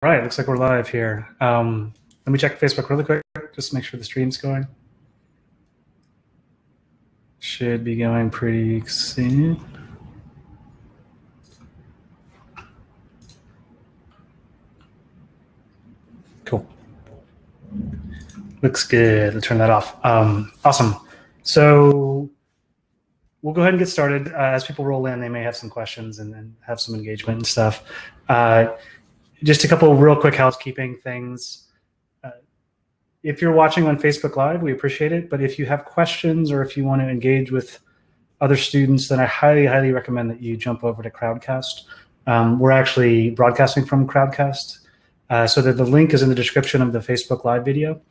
right, looks like we're live here. Let me check Facebook really quick, just to make sure the stream's going. Should be going pretty soon. Cool. Looks good. Let's turn that off. Awesome. So we'll go ahead and get started. As people roll in, they may have some questions and have some engagement and stuff. Just a couple of real quick housekeeping things. If you're watching on Facebook Live, we appreciate it. But if you have questions or if you want to engage with other students, then I highly, highly recommend that you jump over to Crowdcast. We're actually broadcasting from Crowdcast. So that the link is in the description of the Facebook Live video.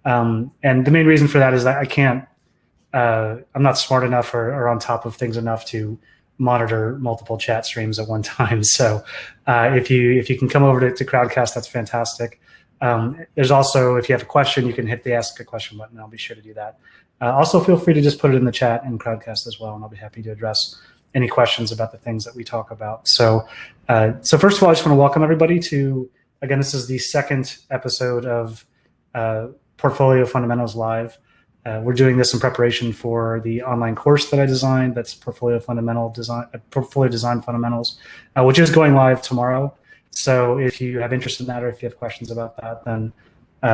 And the main reason for that is that I can't, I'm not smart enough or on top of things enough to monitor multiple chat streams at one time. So if you can come over to Crowdcast, that's fantastic. There's also, if you have a question, you can hit the ask a question button. I'll be sure to do that. Also, feel free to just put it in the chat in Crowdcast as well, and I'll be happy to address any questions about the things that we talk about. So first of all, I just want to welcome everybody to, again, this is the second episode of Portfolio Fundamentals Live. We're doing this in preparation for the online course that I designed. That's Portfolio Design Fundamentals, which is going live tomorrow. So if you have interest in that, or if you have questions about that, then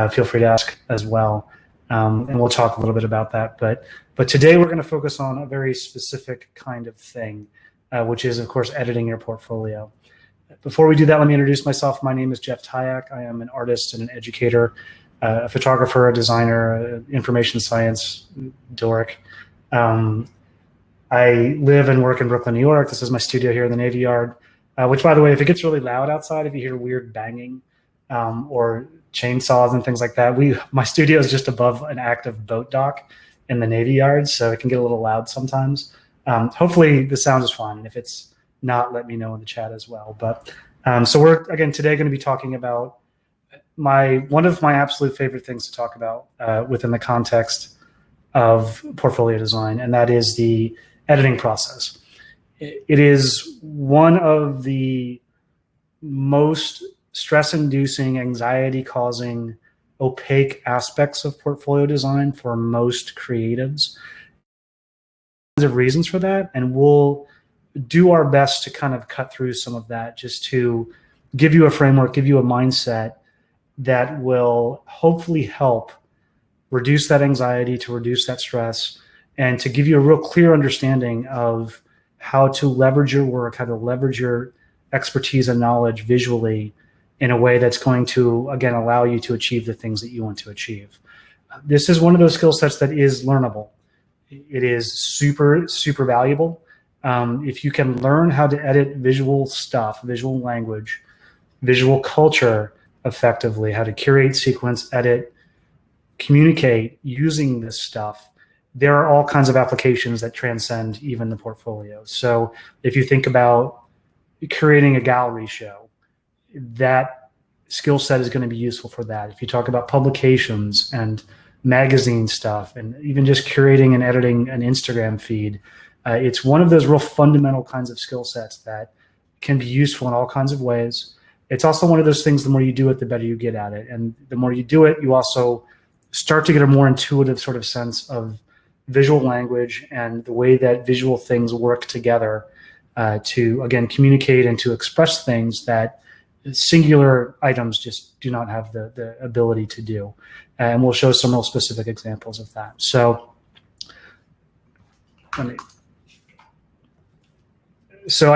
feel free to ask as well. And we'll talk a little bit about that. But today we're going to focus on a very specific kind of thing, which is, of course, editing your portfolio. Before we do that, let me introduce myself. My name is Jeff Tyack. I am an artist and an educator, a photographer, a designer, information science dork. I live and work in Brooklyn, New York. This is my studio here in the Navy Yard, which, by the way, if it gets really loud outside, if you hear weird banging or chainsaws and things like that, my studio is just above an active boat dock in the Navy Yard, so it can get a little loud sometimes. Hopefully the sound is fine, and if it's not, let me know in the chat as well. But so we're, again, today going to be talking about one of my absolute favorite things to talk about within the context of portfolio design, and that is the editing process. It is one of the most stress-inducing, anxiety-causing, opaque aspects of portfolio design for most creatives. There's reasons for that, and we'll do our best to kind of cut through some of that, just to give you a framework, give you a mindset that will hopefully help reduce that anxiety, to reduce that stress, and to give you a real clear understanding of how to leverage your work, how to leverage your expertise and knowledge visually in a way that's going to, again, allow you to achieve the things that you want to achieve. This is one of those skill sets that is learnable. It is super, super valuable. If you can learn how to edit visual stuff, visual language, visual culture effectively, how to curate, sequence, edit, communicate using this stuff, there are all kinds of applications that transcend even the portfolio. So if you think about creating a gallery show, that skill set is going to be useful for that. If you talk about publications and magazine stuff, and even just curating and editing an Instagram feed, it's one of those real fundamental kinds of skill sets that can be useful in all kinds of ways. It's also one of those things, the more you do it, the better you get at it. And the more you do it, you also start to get a more intuitive sort of sense of visual language and the way that visual things work together to, again, communicate and to express things that singular items just do not have the ability to do. And we'll show some real specific examples of that. So I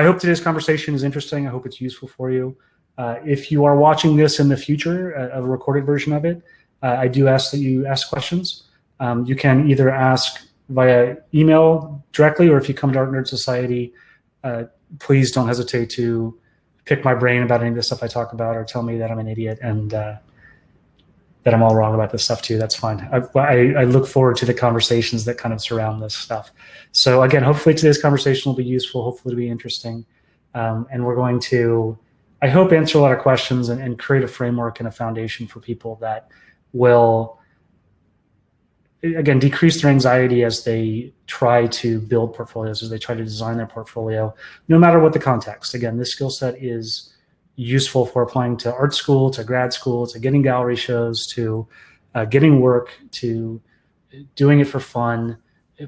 hope today's conversation is interesting. I hope it's useful for you. If you are watching this in the future, a recorded version of it, I do ask that you ask questions. You can either ask via email directly, or if you come to Artnerd Society, please don't hesitate to pick my brain about any of the stuff I talk about, or tell me that I'm an idiot and that I'm all wrong about this stuff too. That's fine. I look forward to the conversations that kind of surround this stuff. So again, hopefully today's conversation will be useful, hopefully it'll be interesting. And we're going to, I hope, answer a lot of questions and create a framework and a foundation for people that will, again, decrease their anxiety as they try to build portfolios, as they try to design their portfolio, no matter what the context. Again, this skill set is useful for applying to art school, to grad school, to getting gallery shows, to getting work, to doing it for fun.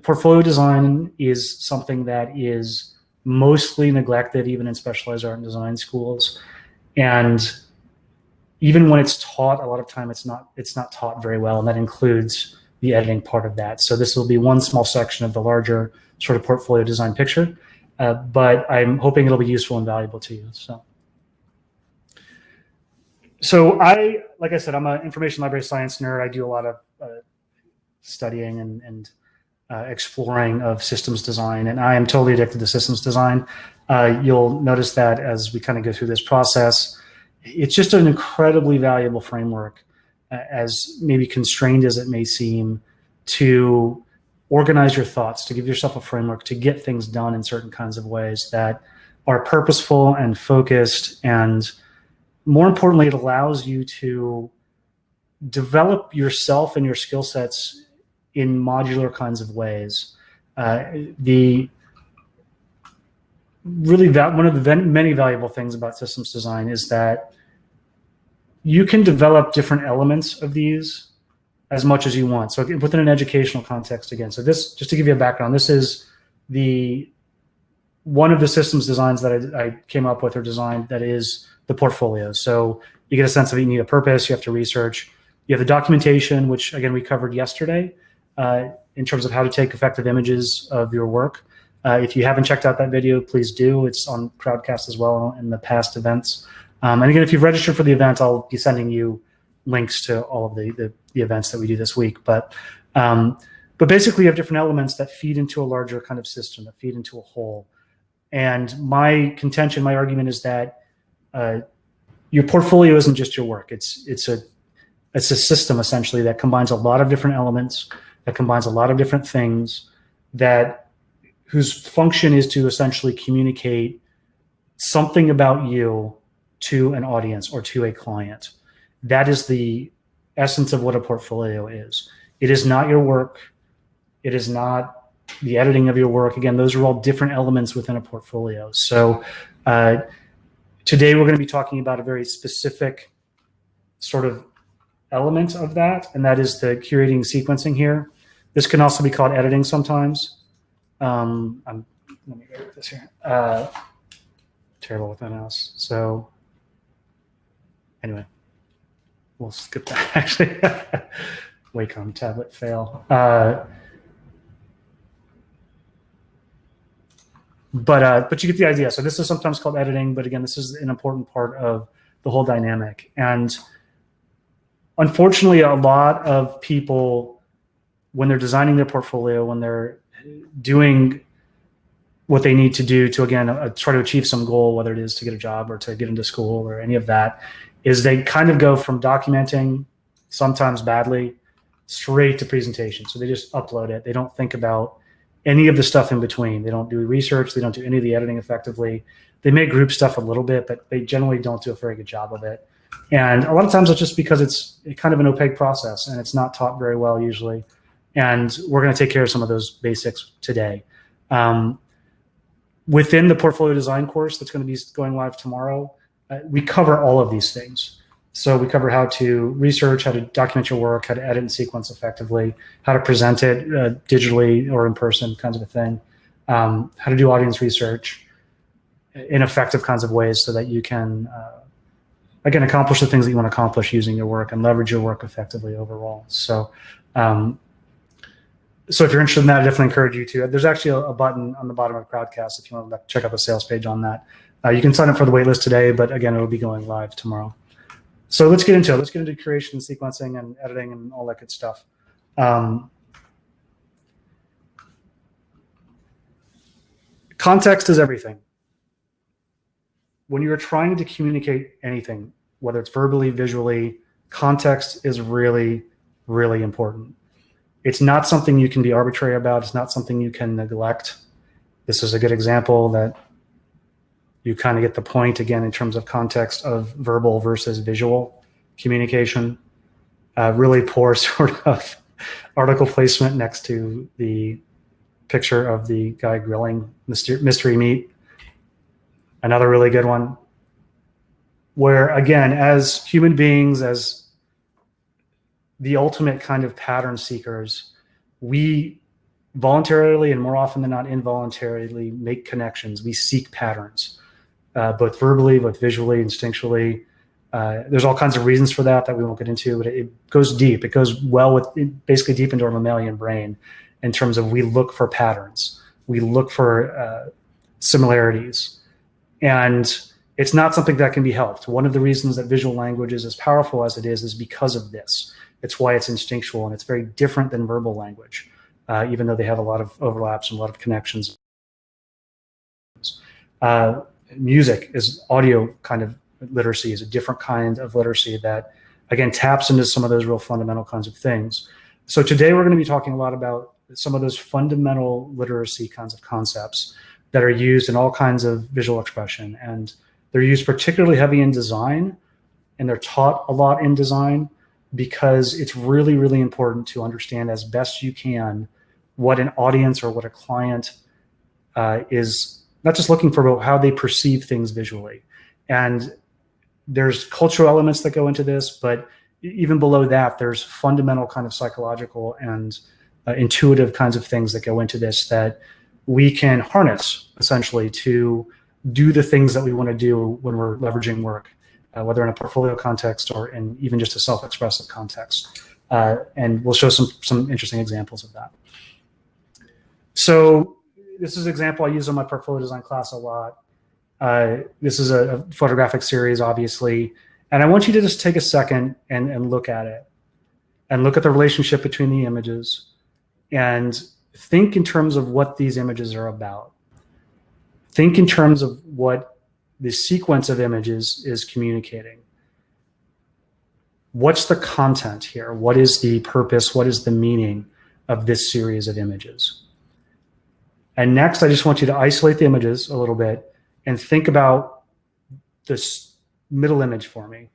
Portfolio design is something that is mostly neglected, even in specialized art and design schools. And even when it's taught, a lot of time it's not taught very well, and that includes the editing part of that. So this will be one small section of the larger sort of portfolio design picture, but I'm hoping it'll be useful and valuable to you. So like I said, I'm an information library science nerd. I do a lot of studying and exploring of systems design, and I am totally addicted to systems design. You'll notice that as we kind of go through this process, it's just an incredibly valuable framework, as maybe constrained as it may seem, to organize your thoughts, to give yourself a framework, to get things done in certain kinds of ways that are purposeful and focused. And more importantly, it allows you to develop yourself and your skill sets in modular kinds of ways. One of the many valuable things about systems design is that you can develop different elements of these as much as you want. So within an educational context, again, so this, just to give you a background, this is one of the systems designs that I came up with or designed, that is the portfolio. So you get a sense of it, you need a purpose, you have to research. You have the documentation, which again, we covered yesterday, in terms of how to take effective images of your work. If you haven't checked out that video, please do. It's on Crowdcast as well in the past events. And again, if you've registered for the event, I'll be sending you links to all of the events that we do this week. But basically, you have different elements that feed into a larger kind of system, that feed into a whole. And my contention, my argument is that your portfolio isn't just your work. It's a system, essentially, that combines a lot of different elements, that combines a lot of different things, whose function is to essentially communicate something about you to an audience or to a client. That is the essence of what a portfolio is. It is not your work. It is not the editing of your work. Again, those are all different elements within a portfolio. So today we're going to be talking about a very specific sort of element of that, and that is the curating sequencing here. This can also be called editing sometimes. Let me go with this here. Terrible with my mouse. So anyway, we'll skip that actually. Wacom tablet fail. But you get the idea. So this is sometimes called editing, but again, this is an important part of the whole dynamic. And unfortunately, a lot of people, when they're designing their portfolio, when they're doing what they need to do to, again, try to achieve some goal, whether it is to get a job or to get into school or any of that, is they kind of go from documenting, sometimes badly, straight to presentation. So they just upload it. They don't think about any of the stuff in between. They don't do research. They don't do any of the editing effectively. They may group stuff a little bit, but they generally don't do a very good job of it. And a lot of times it's just because it's kind of an opaque process and it's not taught very well usually. And we're going to take care of some of those basics today. Within the portfolio design course that's going to be going live tomorrow, we cover all of these things. So we cover how to research, how to document your work, how to edit and sequence effectively, how to present it digitally or in person, kinds of a thing, how to do audience research in effective kinds of ways so that you can, again, accomplish the things that you want to accomplish using your work and leverage your work effectively overall. So so if you're interested in that, I definitely encourage you to. There's actually a button on the bottom of Crowdcast if you want to check out the sales page on that. You can sign up for the waitlist today, but again, it'll be going live tomorrow. So let's get into it. Let's get into curation, sequencing, and editing, and all that good stuff. Context is everything. When you're trying to communicate anything, whether it's verbally, visually, context is really, really important. It's not something you can be arbitrary about. It's not something you can neglect. This is a good example that you kind of get the point, again, in terms of context of verbal versus visual communication. Really poor sort of article placement next to the picture of the guy grilling mystery meat. Another really good one. where, again, as human beings, as the ultimate kind of pattern seekers, we voluntarily and more often than not involuntarily make connections. We seek patterns, both verbally, both visually, instinctually. There's all kinds of reasons for that we won't get into, but it goes deep. It goes well with basically deep into our mammalian brain in terms of we look for patterns. We look for similarities. And it's not something that can be helped. One of the reasons that visual language is as powerful as it is because of this. It's why it's instinctual, and it's very different than verbal language, even though they have a lot of overlaps and a lot of connections. Music is audio kind of literacy, is a different kind of literacy that, again, taps into some of those real fundamental kinds of things. So today we're going to be talking a lot about some of those fundamental literacy kinds of concepts that are used in all kinds of visual expression. And they're used particularly heavy in design, and they're taught a lot in design because it's really, really important to understand as best you can what an audience or what a client is not just looking for, but how they perceive things visually. And there's cultural elements that go into this, but even below that, there's fundamental kind of psychological and intuitive kinds of things that go into this that we can harness essentially to do the things that we want to do when we're leveraging work, whether in a portfolio context or in even just a self-expressive context. And we'll show some interesting examples of that. So this is an example I use in my portfolio design class a lot. This is a photographic series, obviously. And I want you to just take a second and look at it and look at the relationship between the images and think in terms of what these images are about. Think in terms of what the sequence of images is communicating. What's the content here? What is the purpose? What is the meaning of this series of images? And next, I just want you to isolate the images a little bit and think about this middle image for me.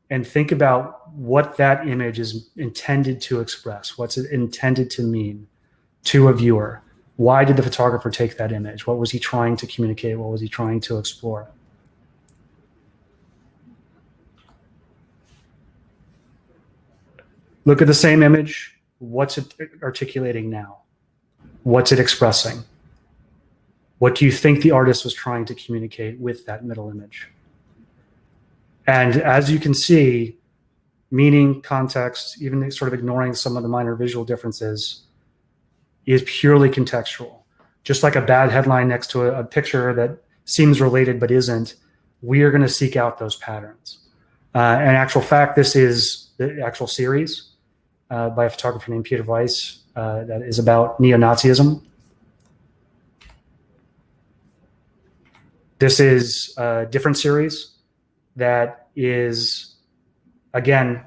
And think about what that image is intended to express. What's it intended to mean to a viewer? Why did the photographer take that image? What was he trying to communicate? What was he trying to explore? Look at the same image. What's it articulating now? What's it expressing? What do you think the artist was trying to communicate with that middle image? And as you can see, meaning, context, even sort of ignoring some of the minor visual differences, is purely contextual. Just like a bad headline next to a picture that seems related but isn't, we are going to seek out those patterns. In actual fact, this is the actual series by a photographer named Peter Weiss that is about neo-Nazism. This is a different series that is, again,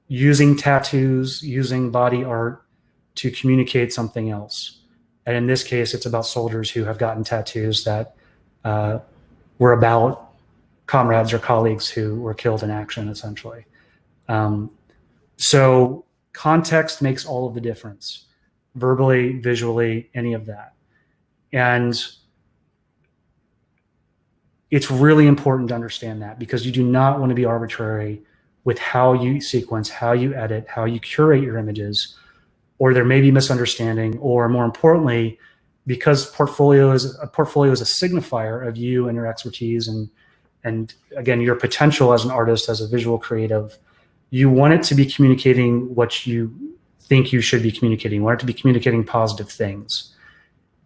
using tattoos, using body art to communicate something else. And in this case, it's about soldiers who have gotten tattoos that were about comrades or colleagues who were killed in action, essentially. So context makes all of the difference, verbally, visually, any of that. And it's really important to understand that, because you do not want to be arbitrary with how you sequence, how you edit, how you curate your images, or there may be misunderstanding, or more importantly, because a portfolio is a signifier of you and your expertise and again, your potential as an artist, as a visual creative, you want it to be communicating what you think you should be communicating. You want it to be communicating positive things.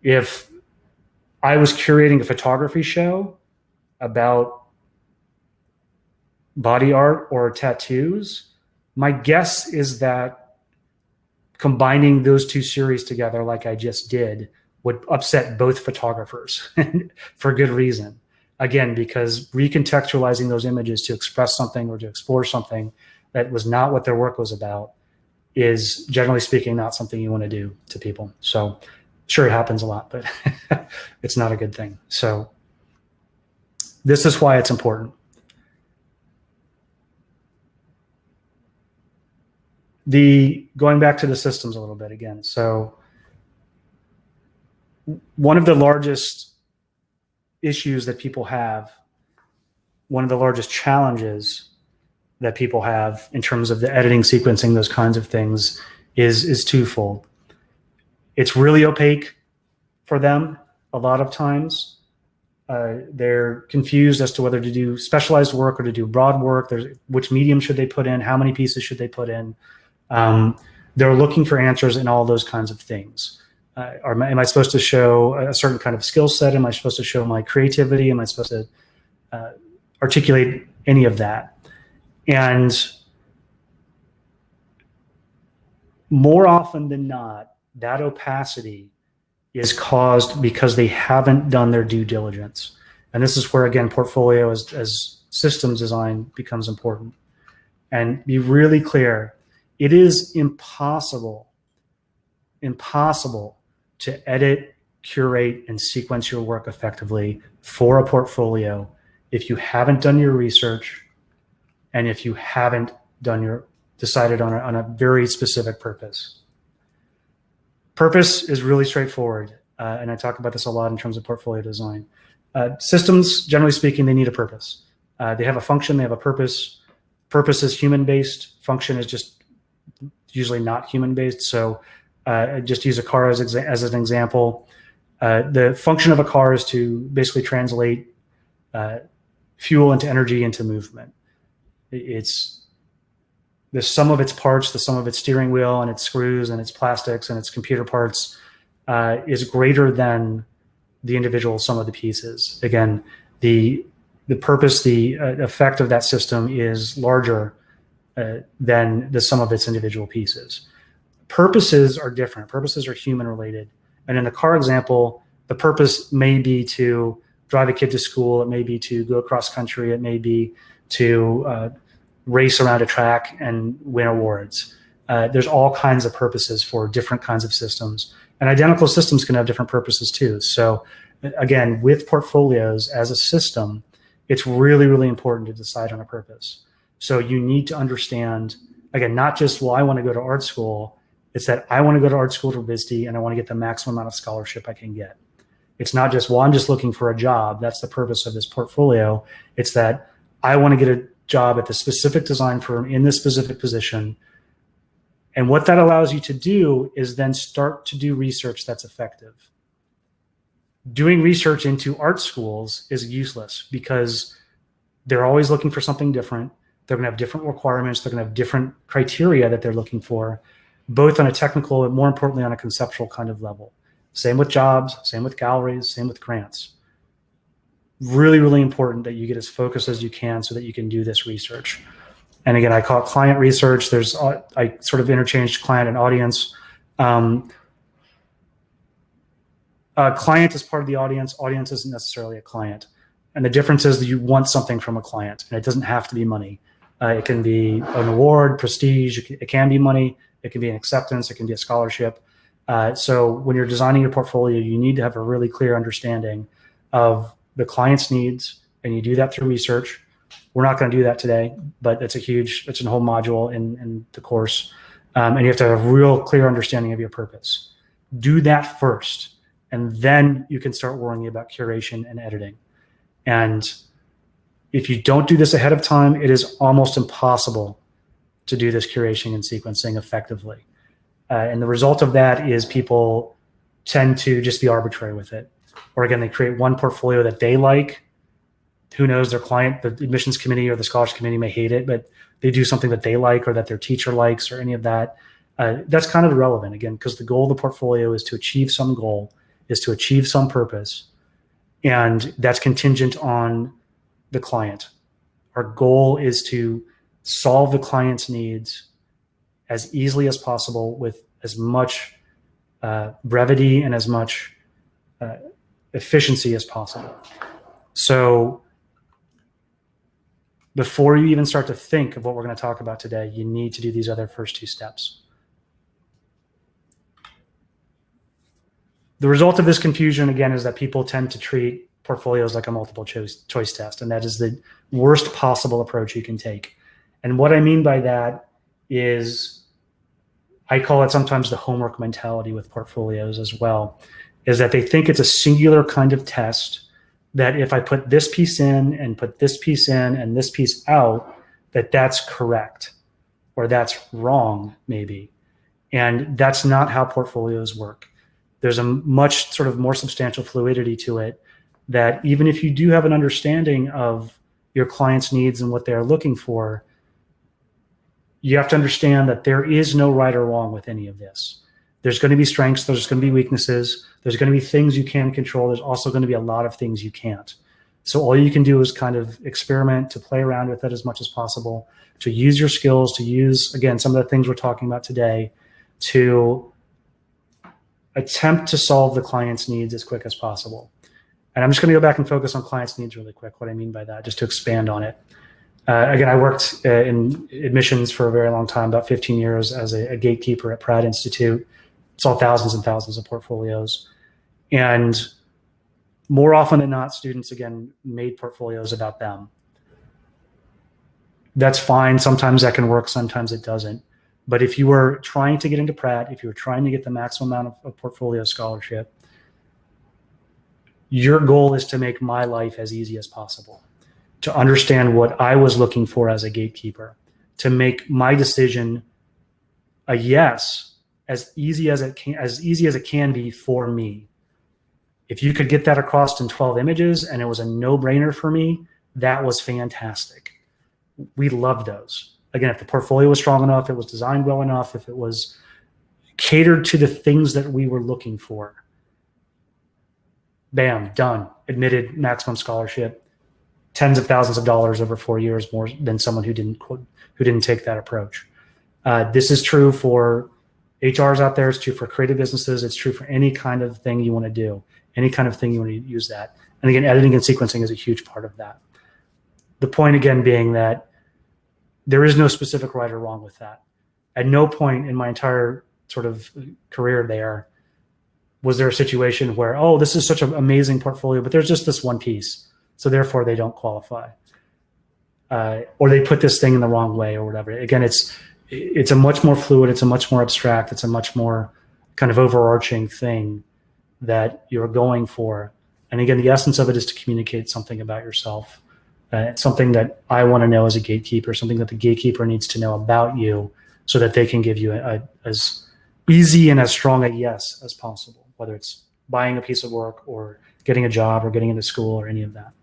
If I was curating a photography show about body art or tattoos, my guess is that combining those two series together like I just did would upset both photographers for good reason. Again, because recontextualizing those images to express something or to explore something that was not what their work was about is, generally speaking, not something you want to do to people. So sure, it happens a lot, but it's not a good thing. So this is why it's important. Going back to the systems a little bit again. So one of the largest issues that people have one of the largest challenges that people have in terms of the editing, sequencing, those kinds of things is twofold. It's really opaque for them a lot of times. They're confused as to whether to do specialized work or to do broad work. Which medium should they put in? How many pieces should they put in? They're looking for answers in all those kinds of things. Am I supposed to show a certain kind of skill set? Am I supposed to show my creativity? Am I supposed to articulate any of that? And more often than not, that opacity is caused because they haven't done their due diligence. And this is where, again, portfolio as systems design becomes important. And be really clear, it is impossible to edit, curate, and sequence your work effectively for a portfolio if you haven't done your research and if you haven't decided on a very specific purpose. Purpose is really straightforward, and I talk about this a lot in terms of portfolio design. Systems, generally speaking, they need a purpose. They have a function, they have a purpose. Purpose is human-based. Function is just usually not human-based. So just use a car as an example. The function of a car is to basically translate fuel into energy into movement. It's the sum of its parts, the sum of its steering wheel and its screws and its plastics and its computer parts is greater than the individual sum of the pieces. Again, the purpose, the effect of that system is larger than the sum of its individual pieces. Purposes are different. Purposes are human related. And in the car example, the purpose may be to drive a kid to school. It may be to go across country. It may be to race around a track and win awards. There's all kinds of purposes for different kinds of systems. And identical systems can have different purposes too. So again, with portfolios as a system, it's really, really important to decide on a purpose. So you need to understand, again, not just, well, I want to go to art school. It's that I want to go to art school for VISD and I want to get the maximum amount of scholarship I can get. It's not just, well, I'm just looking for a job. That's the purpose of this portfolio. It's that I want to get a job at the specific design firm in this specific position. And what that allows you to do is then start to do research that's effective. Doing research into art schools is useless because they're always looking for something different. They're going to have different requirements. They're going to have different criteria that they're looking for, both on a technical and more importantly on a conceptual kind of level. Same with jobs, same with galleries, same with grants. Really, really important that you get as focused as you can so that you can do this research. And again, I call it client research. I sort of interchanged client and audience. Client is part of the audience. Audience isn't necessarily a client. And the difference is that you want something from a client, and it doesn't have to be money. It can be an award, prestige. It can be money. It can be an acceptance. It can be a scholarship. So when you're designing your portfolio, you need to have a really clear understanding of the client's needs, and you do that through research. We're not going to do that today, but it's a whole module in the course. And you have to have a real clear understanding of your purpose. Do that first, and then you can start worrying about curation and editing. And if you don't do this ahead of time, it is almost impossible to do this curation and sequencing effectively. And the result of that is people tend to just be arbitrary with it. Or again, they create one portfolio that they like. Who knows, their client, the admissions committee or the scholarship committee may hate it, but they do something that they like or that their teacher likes or any of that. That's kind of irrelevant, again, because the goal of the portfolio is to achieve some goal, is to achieve some purpose, and that's contingent on the client. Our goal is to solve the client's needs as easily as possible with as much brevity and as much efficiency as possible. So before you even start to think of what we're going to talk about today, you need to do these other first two steps. The result of this confusion, again, is that people tend to treat portfolios like a multiple choice test, and that is the worst possible approach you can take. And what I mean by that is, I call it sometimes the homework mentality with portfolios as well, is that they think it's a singular kind of test that if I put this piece in and put this piece in and this piece out, that's correct, or that's wrong, maybe. And that's not how portfolios work. There's a much sort of more substantial fluidity to it, that even if you do have an understanding of your client's needs and what they're looking for, you have to understand that there is no right or wrong with any of this. There's going to be strengths, there's going to be weaknesses, there's going to be things you can control, there's also going to be a lot of things you can't. So all you can do is kind of experiment, to play around with it as much as possible, to use your skills, to use, again, some of the things we're talking about today, to attempt to solve the client's needs as quick as possible. And I'm just going to go back and focus on client's needs really quick, what I mean by that, just to expand on it. Again, I worked in admissions for a very long time, about 15 years as a gatekeeper at Pratt Institute. Saw thousands and thousands of portfolios. And more often than not, students, again, made portfolios about them. That's fine. Sometimes that can work, sometimes it doesn't. But if you were trying to get into Pratt, if you were trying to get the maximum amount of portfolio scholarship, your goal is to make my life as easy as possible, to understand what I was looking for as a gatekeeper, to make my decision a yes as easy as it can be for me. If you could get that across in 12 images and it was a no-brainer for me, that was fantastic. We loved those. Again, if the portfolio was strong enough, it was designed well enough, if it was catered to the things that we were looking for, bam, done, admitted, maximum scholarship, tens of thousands of dollars over 4 years, more than someone who didn't take that approach. This is true for HRs out there. It's true for creative businesses. It's true for any kind of thing you want to do, any kind of thing you want to use that. And again, editing and sequencing is a huge part of that. The point again being that there is no specific right or wrong with that. At no point in my entire sort of career there was there a situation where, oh, this is such an amazing portfolio, but there's just this one piece, so therefore they don't qualify. Or they put this thing in the wrong way or whatever. Again, it's a much more fluid, it's a much more abstract, it's a much more kind of overarching thing that you're going for. And again, the essence of it is to communicate something about yourself. It's something that I want to know as a gatekeeper, something that the gatekeeper needs to know about you so that they can give you as easy and as strong a yes as possible, whether it's buying a piece of work or getting a job or getting into school or any of that.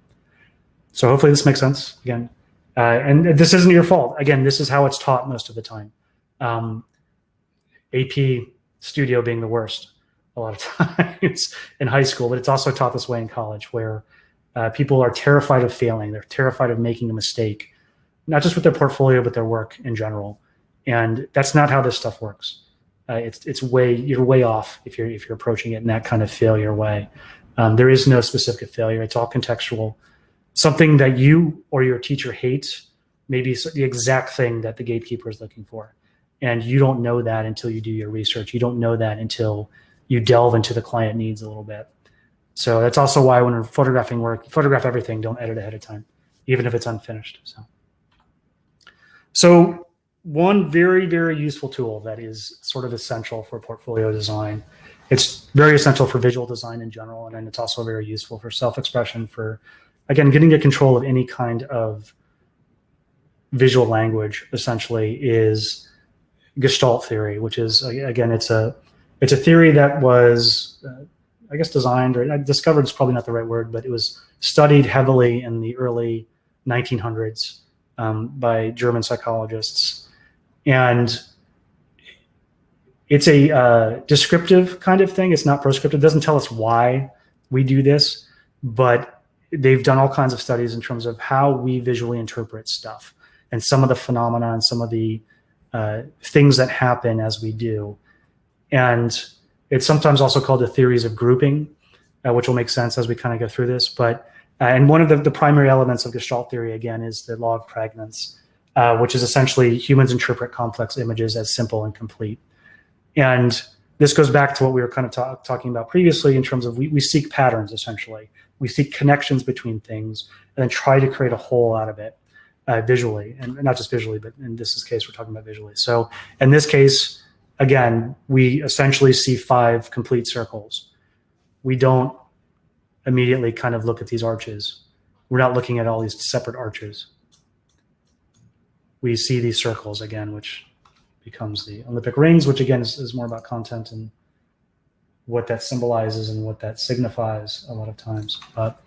So hopefully this makes sense again. And this isn't your fault. Again, this is how it's taught most of the time. AP Studio being the worst a lot of times in high school, but it's also taught this way in college, where people are terrified of failing. They're terrified of making a mistake, not just with their portfolio, but their work in general. And that's not how this stuff works. You're way off if you're approaching it in that kind of failure way. There is no specific failure. It's all contextual. Something that you or your teacher hates may be the exact thing that the gatekeeper is looking for. And you don't know that until you do your research. You don't know that until you delve into the client needs a little bit. So that's also why when we're photographing work, photograph everything, don't edit ahead of time, even if it's unfinished. So one very, very useful tool that is sort of essential for portfolio design. It's very essential for visual design in general, and then it's also very useful for self-expression, for, again, getting a control of any kind of visual language, essentially, is gestalt theory, which is, again, it's a theory that was, I guess, designed, or discovered is probably not the right word, but it was studied heavily in the early 1900s by German psychologists. And it's a descriptive kind of thing. It's not prescriptive. It doesn't tell us why we do this, but they've done all kinds of studies in terms of how we visually interpret stuff and some of the phenomena and some of the things that happen as we do. And it's sometimes also called the theories of grouping, which will make sense as we kind of go through this. But and one of the primary elements of Gestalt theory, again, is the law of pregnance, which is essentially humans interpret complex images as simple and complete. And this goes back to what we were kind of talking about previously in terms of we seek patterns, essentially. We seek connections between things and then try to create a whole out of it visually, and not just visually, but in this case, we're talking about visually. So in this case, again, we essentially see 5 complete circles. We don't, immediately kind of look at these arches. We're not looking at all these separate arches. We see these circles again, which becomes the Olympic rings, which again is more about content and what that symbolizes and what that signifies a lot of times. But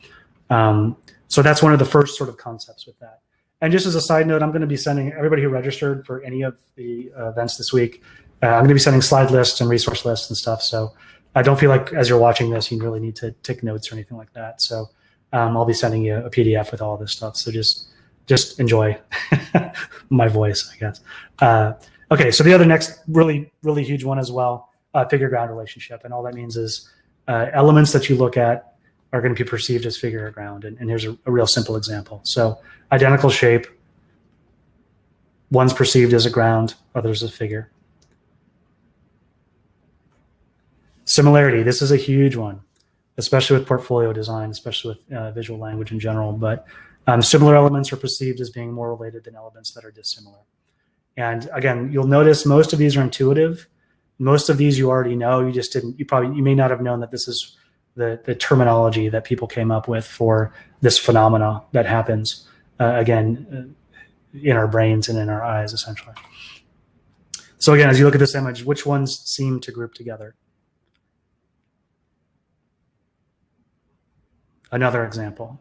so that's one of the first sort of concepts with that. And just as a side note, I'm going to be sending everybody who registered for any of the events this week, I'm going to be sending slide lists and resource lists and stuff. So I don't feel like as you're watching this, you really need to take notes or anything like that. So I'll be sending you a PDF with all this stuff. So just enjoy my voice, I guess. Okay, so the other next really huge one as well, figure ground relationship. And all that means is elements that you look at are going to be perceived as figure or ground. And here's a real simple example. So identical shape, one's perceived as a ground, others as a figure. Similarity, this is a huge one, especially with portfolio design, especially with visual language in general. But similar elements are perceived as being more related than elements that are dissimilar. And again, you'll notice most of these are intuitive. Most of these you already know. You just didn't. You may not have known that this is the terminology that people came up with for this phenomena that happens again in our brains and in our eyes, essentially. So again, as you look at this image, which ones seem to group together? Another example.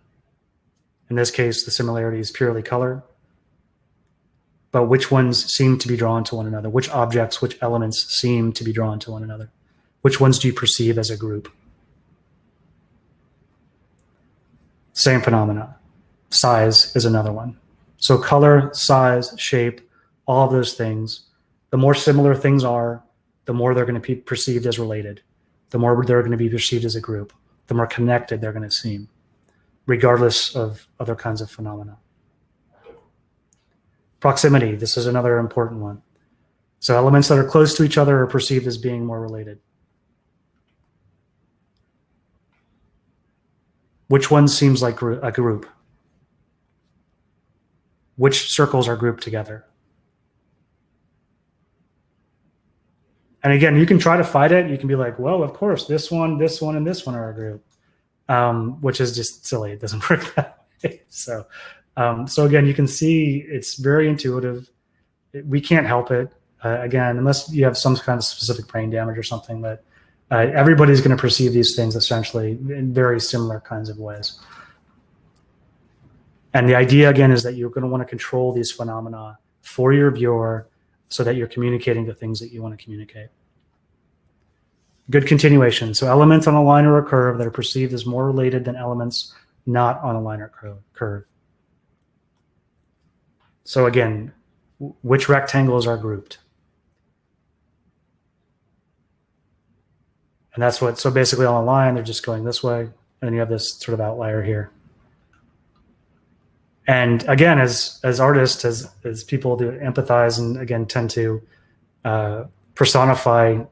In this case, the similarity is purely color. But which ones seem to be drawn to one another? Which objects, which elements seem to be drawn to one another? Which ones do you perceive as a group? Same phenomena. Size is another one. So color, size, shape, all of those things, the more similar things are, the more they're going to be perceived as related. The more they're going to be perceived as a group. The more connected they're going to seem, regardless of other kinds of phenomena. Proximity, this is another important one. So elements that are close to each other are perceived as being more related. Which one seems like a group? Which circles are grouped together? And again, you can try to fight it. You can be like, well, of course, this one, and this one are a group, which is just silly. It doesn't work that way. So again, you can see it's very intuitive. We can't help it. Again, unless you have some kind of specific brain damage or something, that everybody's going to perceive these things essentially in very similar kinds of ways. And the idea, again, is that you're going to want to control these phenomena for your viewer so that you're communicating the things that you want to communicate. Good continuation. So elements on a line or a curve that are perceived as more related than elements not on a line or curve. So again, which rectangles are grouped? And that's what, so basically on a line, they're just going this way, and then you have this sort of outlier here. And again, as artists, as people do empathize and again tend to personify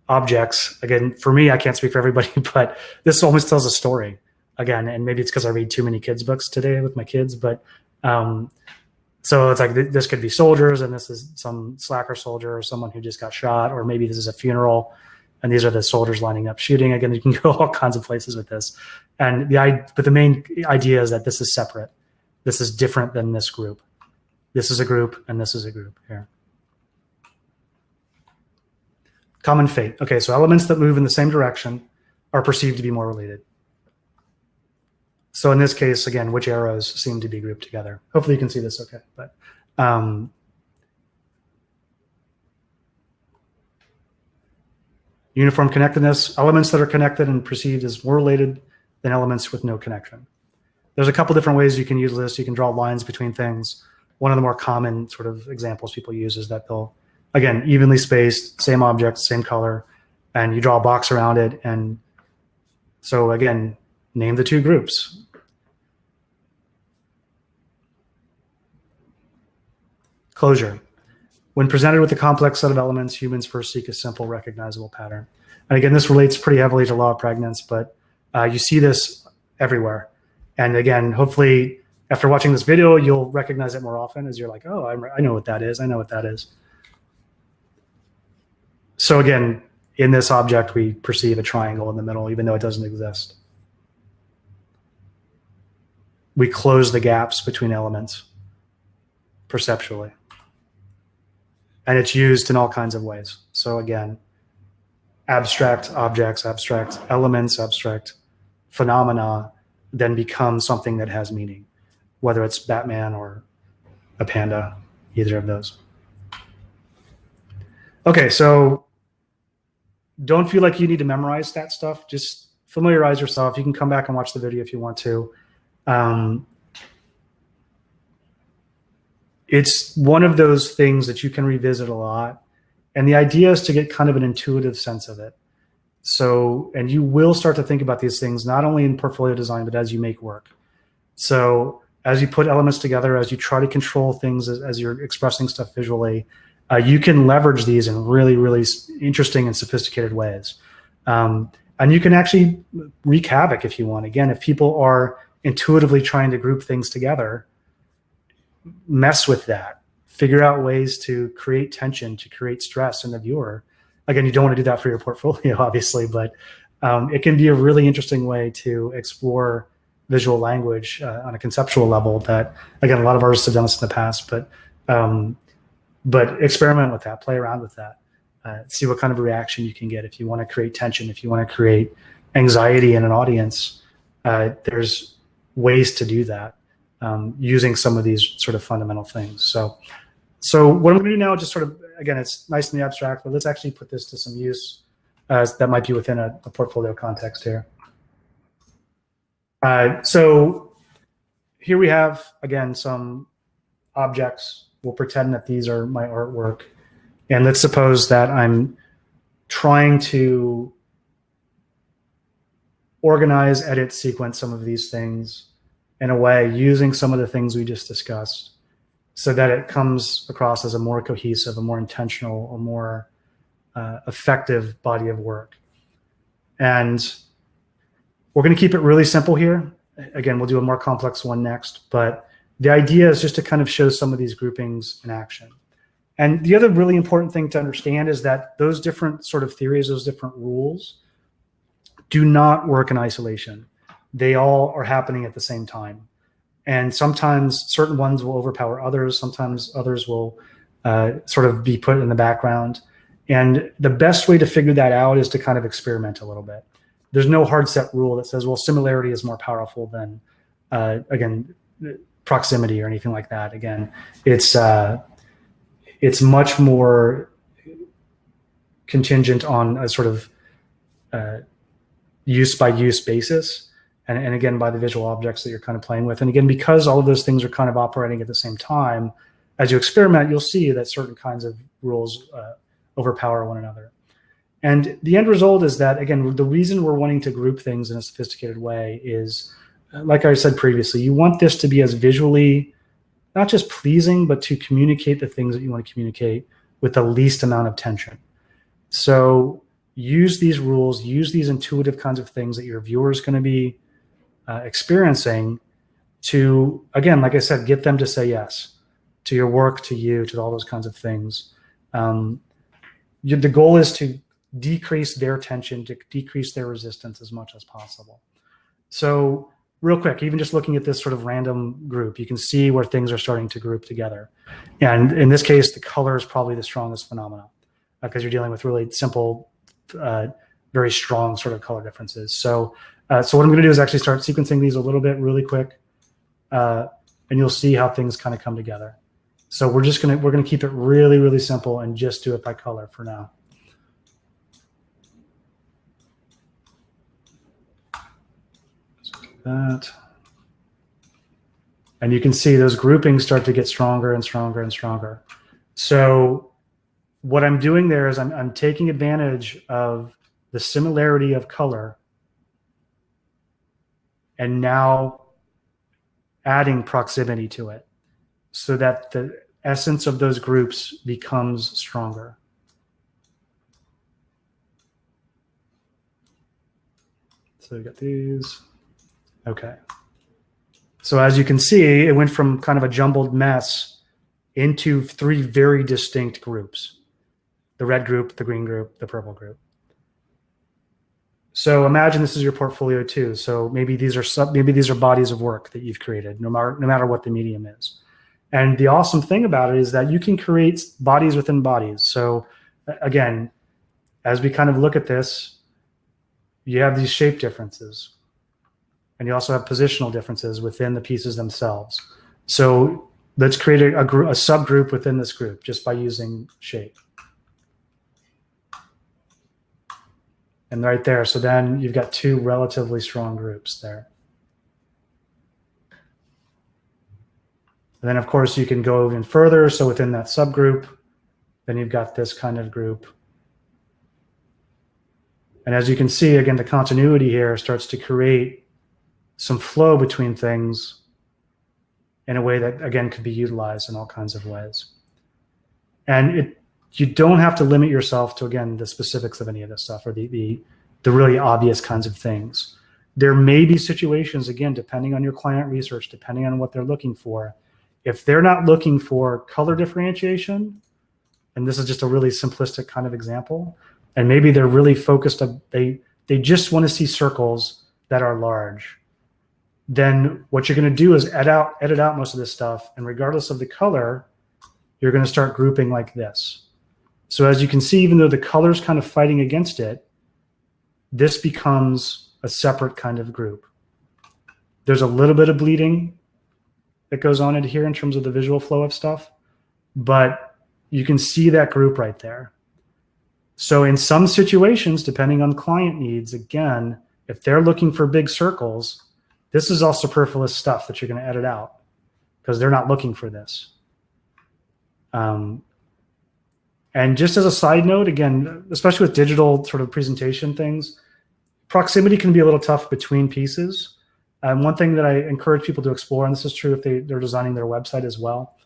objects. Again, for me, I can't speak for everybody, but this almost tells a story. Again, and maybe it's because I read too many kids' books today with my kids, but so it's like this could be soldiers, and this is some slacker soldier or someone who just got shot, or maybe this is a funeral, and these are the soldiers lining up shooting. Again, you can go all kinds of places with this. And but the main idea is that this is separate. This is different than this group. This is a group, and this is a group here. Common fate. Okay, so elements that move in the same direction are perceived to be more related. So in this case, again, which arrows seem to be grouped together? Hopefully you can see this okay. But uniform connectedness, elements that are connected and perceived as more related than elements with no connection. There's a couple different ways you can use this. You can draw lines between things. One of the more common sort of examples people use is that they'll, again, evenly spaced, same object, same color, and you draw a box around it. And so again, name the two groups. Closure. When presented with a complex set of elements, humans first seek a simple, recognizable pattern. And again, this relates pretty heavily to law of pregnance, but you see this everywhere. And again, hopefully, after watching this video, you'll recognize it more often as you're like, oh, I know what that is. I know what that is. So again, in this object, we perceive a triangle in the middle, even though it doesn't exist. we close the gaps between elements perceptually. And it's used in all kinds of ways. So again, abstract objects, abstract elements, abstract phenomena then become something that has meaning, whether it's Batman or a panda, either of those. Okay, so don't feel like you need to memorize that stuff. Just familiarize yourself. You can come back and watch the video if you want to. It's one of those things that you can revisit a lot. And the idea is to get kind of an intuitive sense of it. So, and you will start to think about these things, not only in portfolio design, but as you make work. So as you put elements together, as you try to control things, as you're expressing stuff visually, you can leverage these in really, really interesting and sophisticated ways. And you can actually wreak havoc if you want. Again, if people are intuitively trying to group things together, mess with that. Figure out ways to create tension, to create stress in the viewer. Again, you don't want to do that for your portfolio, obviously, but it can be a really interesting way to explore visual language on a conceptual level that, again, a lot of artists have done this in the past, but experiment with that, play around with that, see what kind of reaction you can get. If you want to create tension, if you want to create anxiety in an audience, there's ways to do that using some of these sort of fundamental things. So what I'm going to do now, just sort of, again, it's nice in the abstract, but let's actually put this to some use that might be within a portfolio context here. So here we have, again, some objects. We'll pretend that these are my artwork. And let's suppose that I'm trying to organize, edit, sequence some of these things in a way using some of the things we just discussed, so that it comes across as a more cohesive, a more intentional, a more effective body of work. And we're going to keep it really simple here. Again, we'll do a more complex one next, but the idea is just to kind of show some of these groupings in action. And the other really important thing to understand is that those different sort of theories, those different rules, do not work in isolation. They all are happening at the same time. And sometimes certain ones will overpower others. Sometimes others will sort of be put in the background. And the best way to figure that out is to kind of experiment a little bit. There's no hard set rule that says, well, similarity is more powerful than, again, proximity or anything like that. Again, it's much more contingent on a sort of use by use basis. And again, by the visual objects that you're kind of playing with. And again, because all of those things are kind of operating at the same time, as you experiment, you'll see that certain kinds of rules overpower one another. And the end result is that, again, the reason we're wanting to group things in a sophisticated way is, like I said previously, you want this to be as visually, not just pleasing, but to communicate the things that you want to communicate with the least amount of tension. So use these rules, use these intuitive kinds of things that your viewer is going to be experiencing to, again, like I said, get them to say yes to your work, to you, to all those kinds of things. The goal is to decrease their tension, to decrease their resistance as much as possible. So real quick, even just looking at this sort of random group, you can see where things are starting to group together. And in this case, the color is probably the strongest phenomenon because you're dealing with really simple, very strong sort of color differences. So what I'm going to do is actually start sequencing these a little bit really quick, and you'll see how things kind of come together. So we're going to keep it really, really simple and just do it by color for now. That. And you can see those groupings start to get stronger and stronger and stronger. So what I'm doing there is I'm taking advantage of the similarity of color and now adding proximity to it so that the essence of those groups becomes stronger. So we got these. Okay. So as you can see, it went from kind of a jumbled mess into three very distinct groups: the red group, the green group, the purple group. So imagine this is your portfolio too. So maybe these are bodies of work that you've created, no matter what the medium is. And the awesome thing about it is that you can create bodies within bodies. So again, as we kind of look at this, you have these shape differences, and you also have positional differences within the pieces themselves. So let's create a subgroup within this group just by using shape. And right there, so then you've got two relatively strong groups there. And then of course you can go even further. So within that subgroup, then you've got this kind of group. And as you can see, again, the continuity here starts to create some flow between things in a way that, again, could be utilized in all kinds of ways. And you don't have to limit yourself to, again, the specifics of any of this stuff or the really obvious kinds of things. There may be situations, again, depending on your client research, depending on what they're looking for. If they're not looking for color differentiation, and this is just a really simplistic kind of example, and maybe they're really focused on, they just want to see circles that are large, then what you're going to do is edit out most of this stuff, and regardless of the color, you're going to start grouping like this. So as you can see, even though the color's kind of fighting against it, this becomes a separate kind of group. There's a little bit of bleeding that goes on in here in terms of the visual flow of stuff, but you can see that group right there. So in some situations, depending on client needs, again, if they're looking for big circles, this is all superfluous stuff that you're going to edit out because they're not looking for this. And just as a side note, again, especially with digital sort of presentation things, proximity can be a little tough between pieces. One thing that I encourage people to explore, and this is true if they're designing their website as well,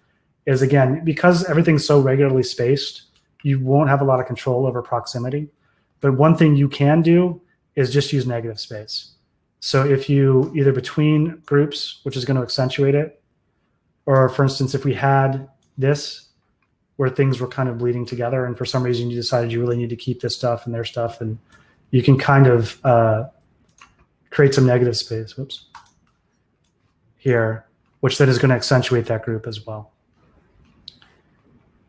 is again, because everything's so regularly spaced, you won't have a lot of control over proximity. But one thing you can do is just use negative space. So if you either between groups, which is going to accentuate it, or for instance, if we had this where things were kind of bleeding together and for some reason you decided you really need to keep this stuff and their stuff, and you can kind of create some negative space, whoops, here, which then is going to accentuate that group as well.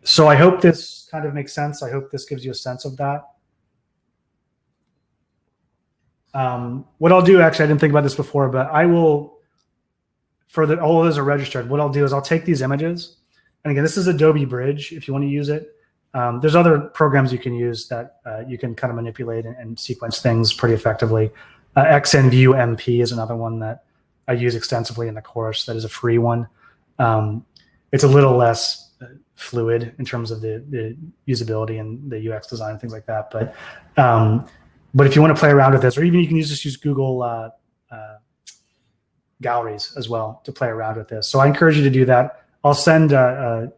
So I hope this kind of makes sense. I hope this gives you a sense of that. What I'll do, actually, I didn't think about this before, but I will, all of those are registered. What I'll do is I'll take these images, and again, this is Adobe Bridge if you want to use it. There's other programs you can use that you can kind of manipulate and sequence things pretty effectively. XNView MP is another one that I use extensively in the course. That is a free one. It's a little less fluid in terms of the usability and the UX design and things like that. But if you want to play around with this, or even you can just use Google galleries as well to play around with this. So I encourage you to do that. I'll send, or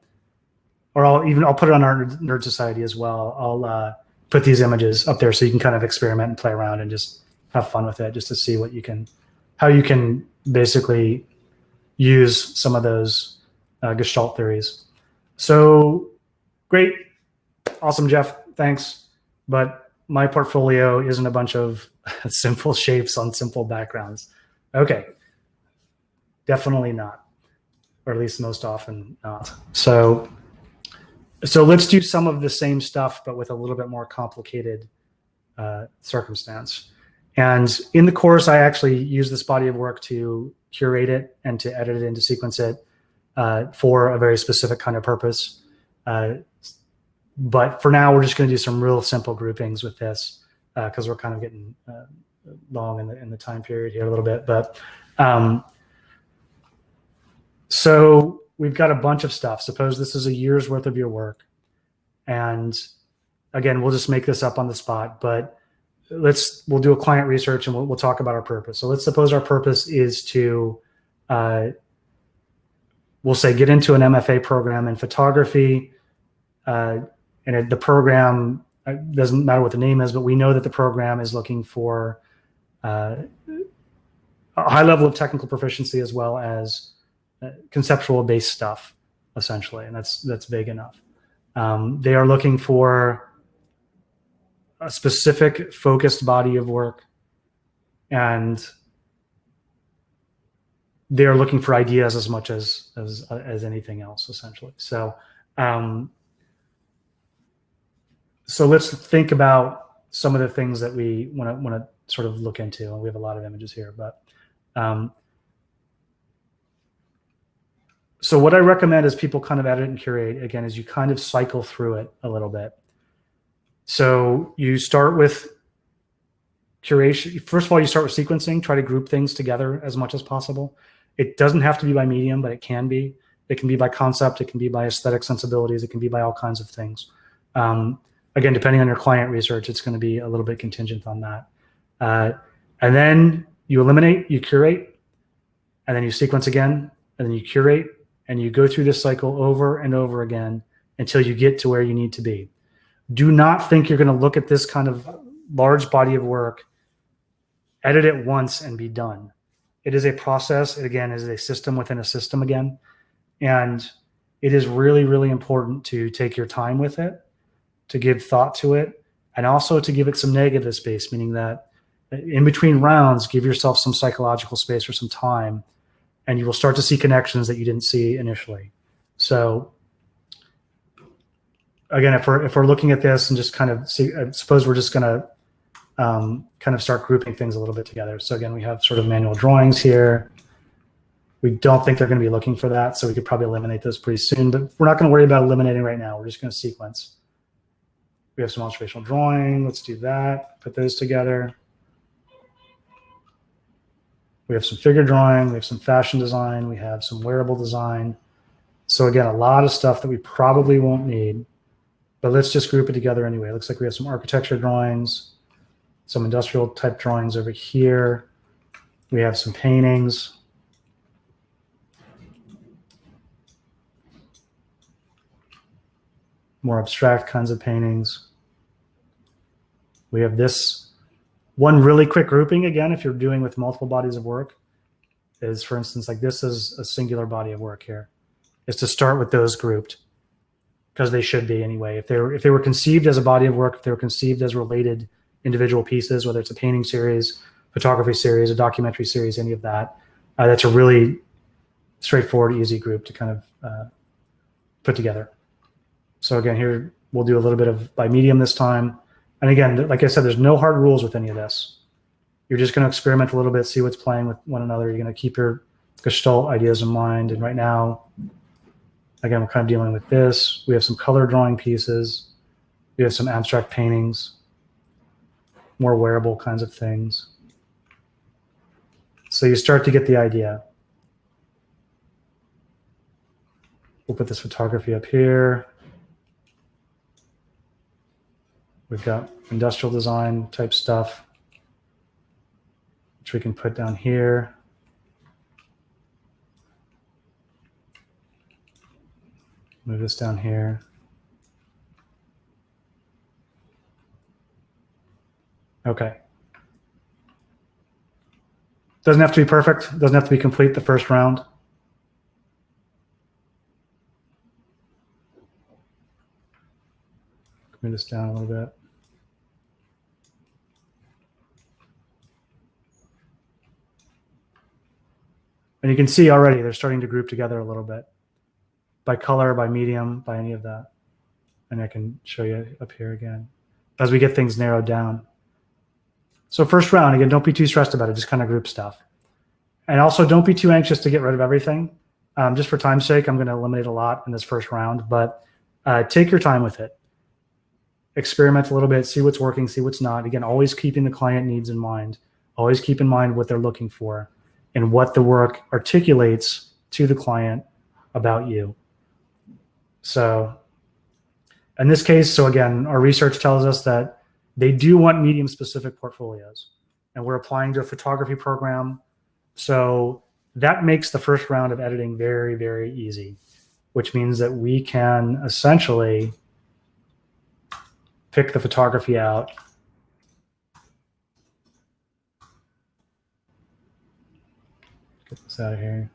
I'll put it on our Nerd Society as well. I'll put these images up there so you can kind of experiment and play around and just have fun with it, just to see what how you can basically use some of those gestalt theories. So great, awesome, Jeff, thanks. But my portfolio isn't a bunch of simple shapes on simple backgrounds. Okay, definitely not, or at least most often not. So let's do some of the same stuff, but with a little bit more complicated circumstance. And in the course, I actually use this body of work to curate it and to edit it and to sequence it for a very specific kind of purpose. But for now, we're just going to do some real simple groupings with this because we're kind of getting long in the time period here a little bit. But so we've got a bunch of stuff. Suppose this is a year's worth of your work. And again, we'll just make this up on the spot, but we'll do a client research and we'll talk about our purpose. So let's suppose our purpose is to, we'll say, get into an MFA program in photography. And the program, doesn't matter what the name is, but we know that the program is looking for a high level of technical proficiency as well as conceptual based stuff, essentially. And that's vague enough. They are looking for a specific focused body of work and they're looking for ideas as much as anything else, essentially. So so let's think about some of the things that we want to sort of look into. We have a lot of images here, but so what I recommend is people kind of edit and curate, again, is you kind of cycle through it a little bit. So you start with curation. First of all, you start with sequencing, try to group things together as much as possible. It doesn't have to be by medium, but it can be. It can be by concept. It can be by aesthetic sensibilities. It can be by all kinds of things. Again, depending on your client research, it's going to be a little bit contingent on that. And then you eliminate, you curate, and then you sequence again, and then you curate, and you go through this cycle over and over again until you get to where you need to be. Do not think you're going to look at this kind of large body of work, edit it once, and be done. It is a process. It, again, is a system within a system again. And it is really, really important to take your time with it, to give thought to it, and also to give it some negative space, meaning that in between rounds, give yourself some psychological space or some time, and you will start to see connections that you didn't see initially. So again, if we're looking at this and just kind of see, I suppose we're just going to kind of start grouping things a little bit together. So again, we have sort of manual drawings here. We don't think they're going to be looking for that, so we could probably eliminate those pretty soon, but we're not going to worry about eliminating right now. We're just going to sequence. We have some observational drawing. Let's do that. Put those together. We have some figure drawing. We have some fashion design. We have some wearable design. So again, a lot of stuff that we probably won't need, but let's just group it together anyway. It looks like we have some architecture drawings, some industrial type drawings over here. We have some paintings. More abstract kinds of paintings. We have this one really quick grouping, again, if you're doing with multiple bodies of work, is, for instance, like this is a singular body of work here, is to start with those grouped, because they should be anyway. If they were conceived as a body of work, if they were conceived as related individual pieces, whether it's a painting series, photography series, a documentary series, any of that, that's a really straightforward, easy group to kind of put together. So again, here we'll do a little bit of by medium this time. And again, like I said, there's no hard rules with any of this. You're just going to experiment a little bit, see what's playing with one another. You're going to keep your gestalt ideas in mind. And right now, again, we're kind of dealing with this. We have some color drawing pieces. We have some abstract paintings, more wearable kinds of things. So you start to get the idea. We'll put this photography up here. We've got industrial design type stuff, which we can put down here. Move this down here. Okay. Doesn't have to be perfect. Doesn't have to be complete the first round. Move this down a little bit. And you can see already they're starting to group together a little bit by color, by medium, by any of that. And I can show you up here again as we get things narrowed down. So first round, again, don't be too stressed about it. Just kind of group stuff. And also don't be too anxious to get rid of everything. Just for time's sake, I'm going to eliminate a lot in this first round, but take your time with it. Experiment a little bit, see what's working, see what's not. Again, always keeping the client needs in mind. Always keep in mind what they're looking for and what the work articulates to the client about you. So in this case, so again, our research tells us that they do want medium-specific portfolios, and we're applying to a photography program. So that makes the first round of editing very, very easy, which means that we can essentially pick the photography out. Get this out of here.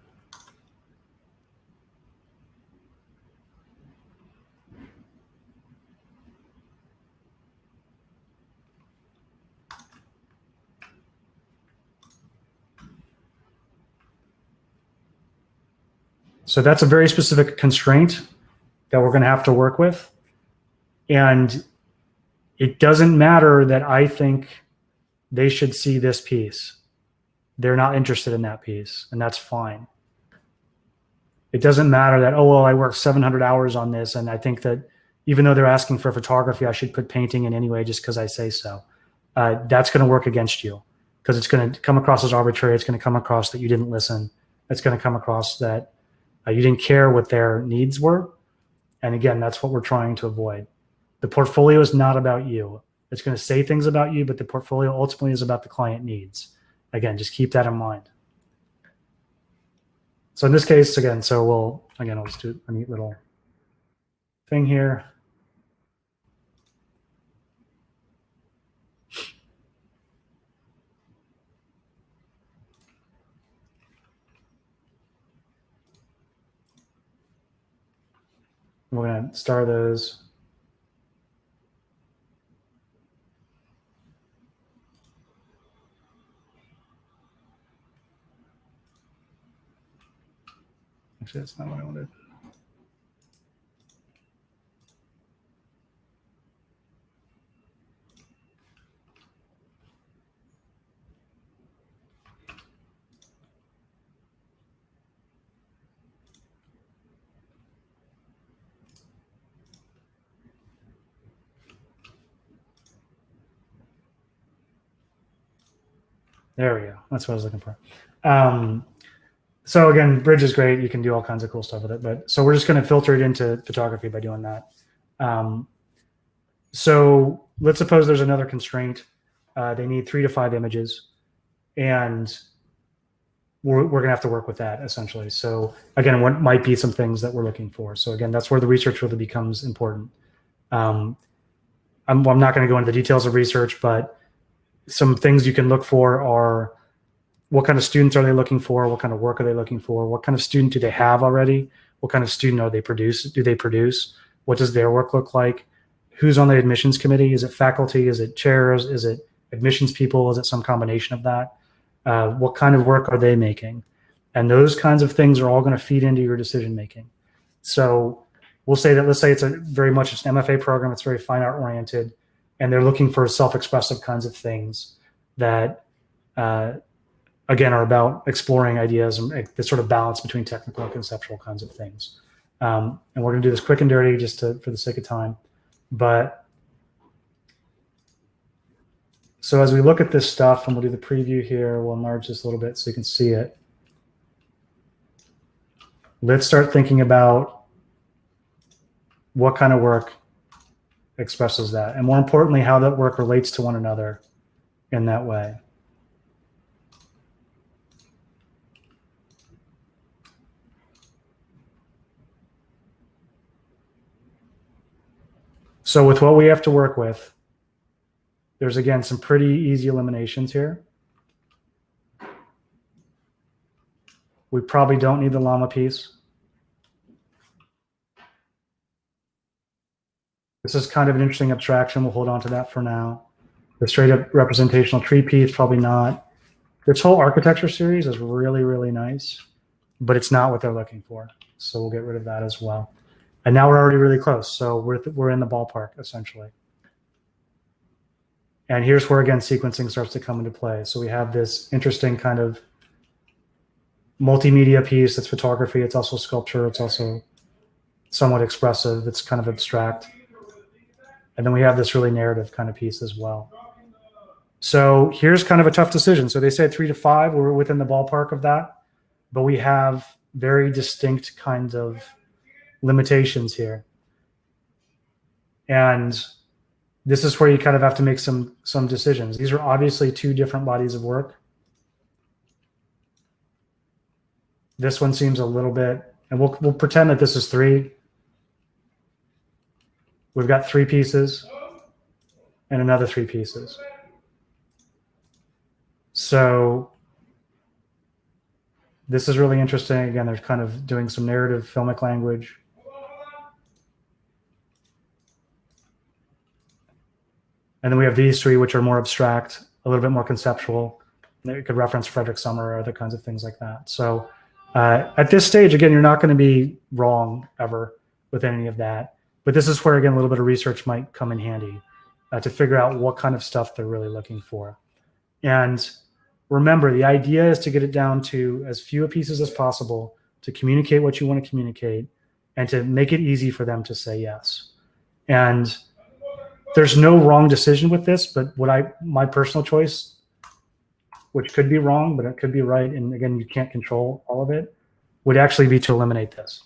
So that's a very specific constraint that we're going to have to work with. And it doesn't matter that I think they should see this piece. They're not interested in that piece, and that's fine. It doesn't matter that, oh, well, I worked 700 hours on this, and I think that even though they're asking for photography, I should put painting in anyway just because I say so. That's going to work against you because it's going to come across as arbitrary. It's going to come across that you didn't listen. It's going to come across that you didn't care what their needs were. And again, that's what we're trying to avoid. The portfolio is not about you. It's going to say things about you, but the portfolio ultimately is about the client needs. Again, just keep that in mind. So in this case, again, I'll just do a neat little thing here. We're going to star those. Actually, that's not what I wanted. There we go. That's what I was looking for. So again, Bridge is great. You can do all kinds of cool stuff with it. But so we're just going to filter it into photography by doing that. So let's suppose there's another constraint. They need 3 to 5 images, and we're going to have to work with that essentially. So again, what might be some things that we're looking for. So again, that's where the research really becomes important. I'm not going to go into the details of research, but some things you can look for are what kind of students are they looking for? What kind of work are they looking for? What kind of student do they have already? What kind of student do they produce? What does their work look like? Who's on the admissions committee? Is it faculty? Is it chairs? Is it admissions people? Is it some combination of that? What kind of work are they making? And those kinds of things are all going to feed into your decision making. So we'll say that, let's say it's very much an MFA program. It's very fine art oriented, and they're looking for self-expressive kinds of things that, again, are about exploring ideas and the sort of balance between technical and conceptual kinds of things. And we're going to do this quick and dirty just for the sake of time. But so as we look at this stuff, and we'll do the preview here, we'll enlarge this a little bit so you can see it. Let's start thinking about what kind of work expresses that, and more importantly, how that work relates to one another in that way. So with what we have to work with, there's again some pretty easy eliminations here. We probably don't need the llama piece. This is kind of an interesting abstraction. We'll hold on to that for now. The straight up representational tree piece, probably not. This whole architecture series is really, really nice, but it's not what they're looking for. So we'll get rid of that as well. And now we're already really close. So we're in the ballpark, essentially. And here's where, again, sequencing starts to come into play. So we have this interesting kind of multimedia piece. It's photography. It's also sculpture. It's also somewhat expressive. It's kind of abstract. And then we have this really narrative kind of piece as well. So here's kind of a tough decision. So they said 3 to 5. We're within the ballpark of that. But we have very distinct kinds of limitations here. And this is where you kind of have to make some decisions. These are obviously 2 different bodies of work. This one seems a little bit, and we'll pretend that this is 3. We've got 3 pieces and another 3 pieces. So this is really interesting. Again, they're kind of doing some narrative filmic language. And then we have these 3, which are more abstract, a little bit more conceptual. You could reference Frederick Sommer or other kinds of things like that. So At this stage, again, you're not going to be wrong ever with any of that. But this is where, again, a little bit of research might come in handy to figure out what kind of stuff they're really looking for. And remember, the idea is to get it down to as few pieces as possible, to communicate what you want to communicate, and to make it easy for them to say yes. And there's no wrong decision with this, but my personal choice, which could be wrong, but it could be right, and again, you can't control all of it, would actually be to eliminate this.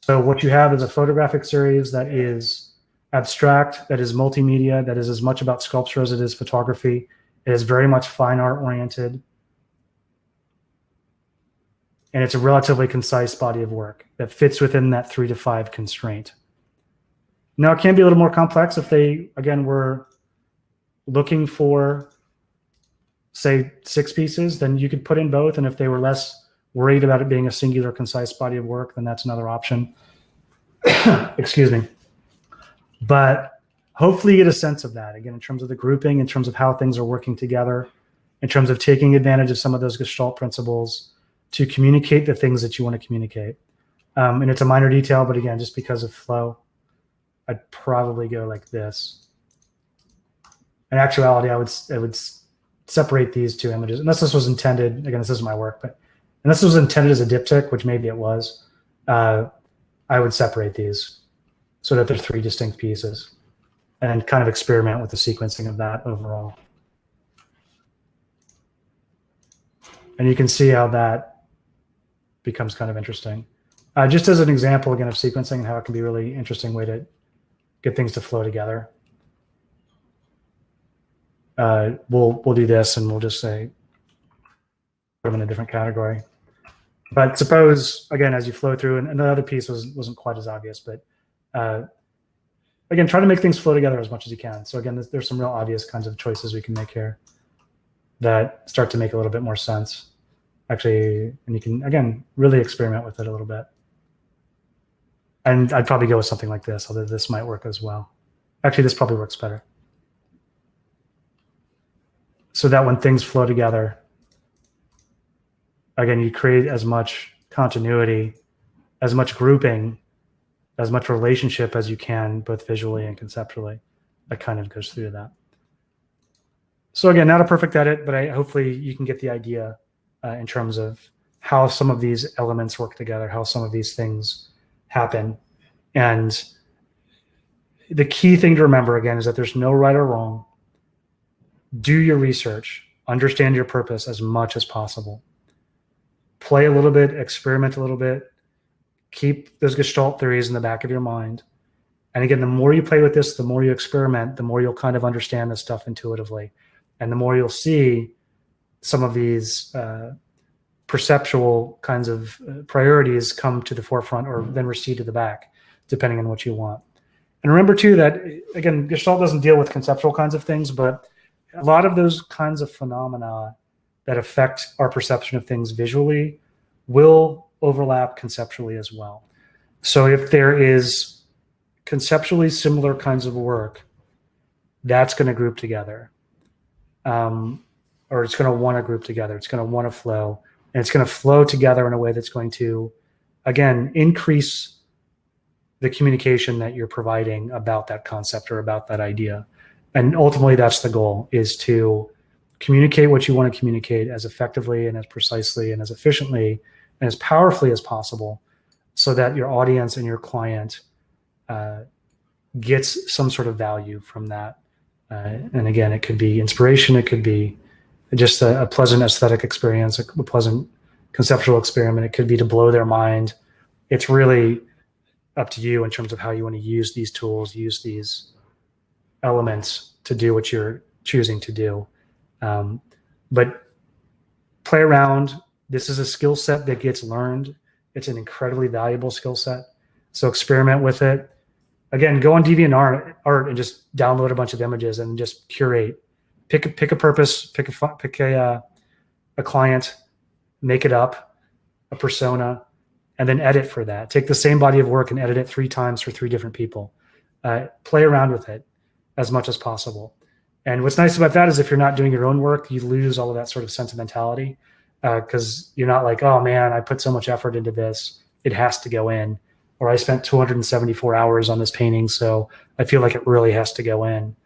So what you have is a photographic series that is abstract, that is multimedia, that is as much about sculpture as it is photography. It is very much fine art oriented. And it's a relatively concise body of work that fits within that 3 to 5 constraint. Now, it can be a little more complex if they, again, were looking for, say, 6 pieces, then you could put in both. And if they were less worried about it being a singular, concise body of work, then that's another option. Excuse me. But hopefully you get a sense of that, again, in terms of the grouping, in terms of how things are working together, in terms of taking advantage of some of those gestalt principles to communicate the things that you want to communicate. And it's a minor detail, but again, just because of flow, I'd probably go like this. In actuality, I would separate these 2 images, unless this was intended, again, this isn't my work, but unless this was intended as a diptych, which maybe it was, I would separate these so that they're 3 distinct pieces and kind of experiment with the sequencing of that overall. And you can see how that becomes kind of interesting. Just as an example, again, of sequencing and how it can be a really interesting way to get things to flow together. We'll do this, and we'll just say, put them in a different category. But suppose, again, as you flow through, and the other piece wasn't quite as obvious, but again, try to make things flow together as much as you can. So again, there's some real obvious kinds of choices we can make here that start to make a little bit more sense. Actually, and you can, again, really experiment with it a little bit. And I'd probably go with something like this, although this might work as well. Actually, this probably works better. So that when things flow together, again, you create as much continuity, as much grouping, as much relationship as you can, both visually and conceptually. That kind of goes through that. So again, not a perfect edit, but hopefully you can get the idea in terms of how some of these elements work together, how some of these things happen. And the key thing to remember, again, is that there's no right or wrong. Do your research, understand your purpose as much as possible. Play a little bit, experiment a little bit, keep those gestalt theories in the back of your mind. And again, the more you play with this, the more you experiment, the more you'll kind of understand this stuff intuitively. And the more you'll see some of these perceptual kinds of priorities come to the forefront or then recede to the back, depending on what you want. And remember too that, again, Gestalt doesn't deal with conceptual kinds of things, but a lot of those kinds of phenomena that affect our perception of things visually will overlap conceptually as well. So if there is conceptually similar kinds of work, that's going to group together. Or it's going to want to group together. It's going to want to flow. And it's going to flow together in a way that's going to, again, increase the communication that you're providing about that concept or about that idea. And ultimately, that's the goal, is to communicate what you want to communicate as effectively and as precisely and as efficiently and as powerfully as possible so that your audience and your client gets some sort of value from that. And again, it could be inspiration. It could be just a pleasant aesthetic experience, a pleasant conceptual experiment. It could be to blow their mind. It's really up to you in terms of how you want to use these tools, use these elements to do what you're choosing to do. But play around. This is a skill set that gets learned. It's an incredibly valuable skill set. So experiment with it. Again, go on DeviantArt and just download a bunch of images and just curate. Pick a purpose, pick a client, make it up, a persona, and then edit for that. Take the same body of work and edit it 3 times for 3 different people. Play around with it as much as possible. And what's nice about that is if you're not doing your own work, you lose all of that sort of sentimentality. because you're not like, oh man, I put so much effort into this, it has to go in, or I spent 274 hours on this painting, so I feel like it really has to go in.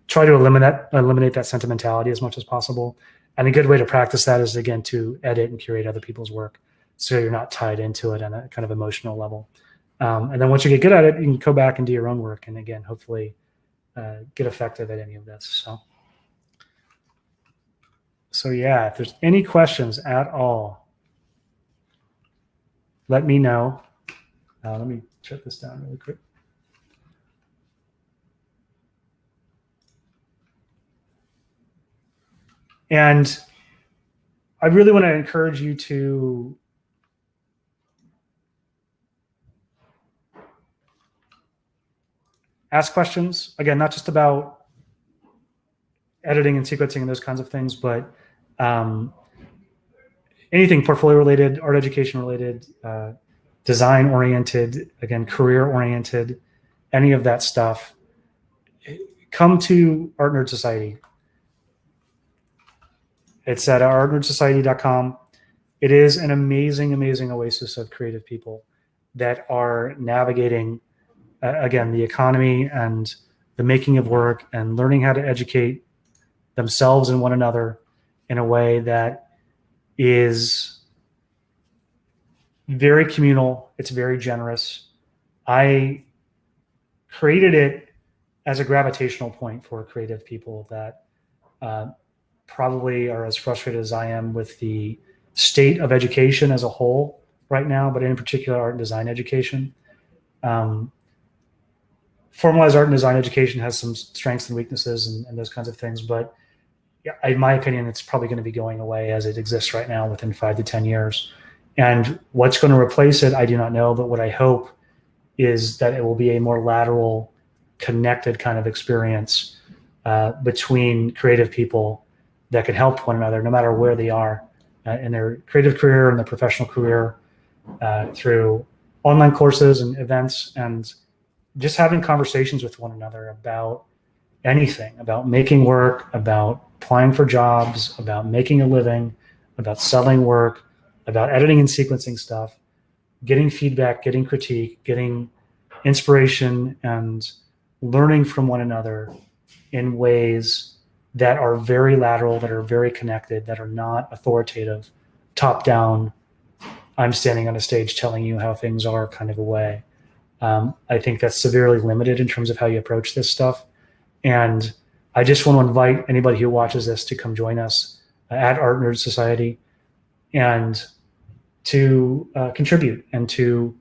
Try to eliminate that sentimentality as much as possible. And a good way to practice that is, again, to edit and curate other people's work, so you're not tied into it on a kind of emotional level. And then once you get good at it, you can go back and do your own work, and again, hopefully get effective at any of this. So yeah, if there's any questions at all, let me know. Let me shut this down really quick. And I really want to encourage you to ask questions. Again, not just about editing and sequencing and those kinds of things, but anything portfolio related, art education related, design oriented, again, career oriented, any of that stuff. Come to Artnerd Society. It's at artnerdsociety.com. It is an amazing, amazing oasis of creative people that are navigating, again, the economy and the making of work and learning how to educate themselves and one another in a way that is very communal. It's very generous. I created it as a gravitational point for creative people that probably are as frustrated as I am with the state of education as a whole right now, but in particular art and design education. Formalized art and design education has some strengths and weaknesses and those kinds of things, but in my opinion, it's probably going to be going away as it exists right now within 5 to 10 years. And what's going to replace it, I do not know, but what I hope is that it will be a more lateral, connected kind of experience between creative people that can help one another no matter where they are in their creative career and their professional career, through online courses and events, and just having conversations with one another about anything, about making work, about applying for jobs, about making a living, about selling work, about editing and sequencing stuff, getting feedback, getting critique, getting inspiration, and learning from one another in ways that are very lateral, that are very connected, that are not authoritative, top down, I'm standing on a stage telling you how things are kind of a way. I think that's severely limited in terms of how you approach this stuff. And I just want to invite anybody who watches this to come join us at Artnerd Society and to contribute and to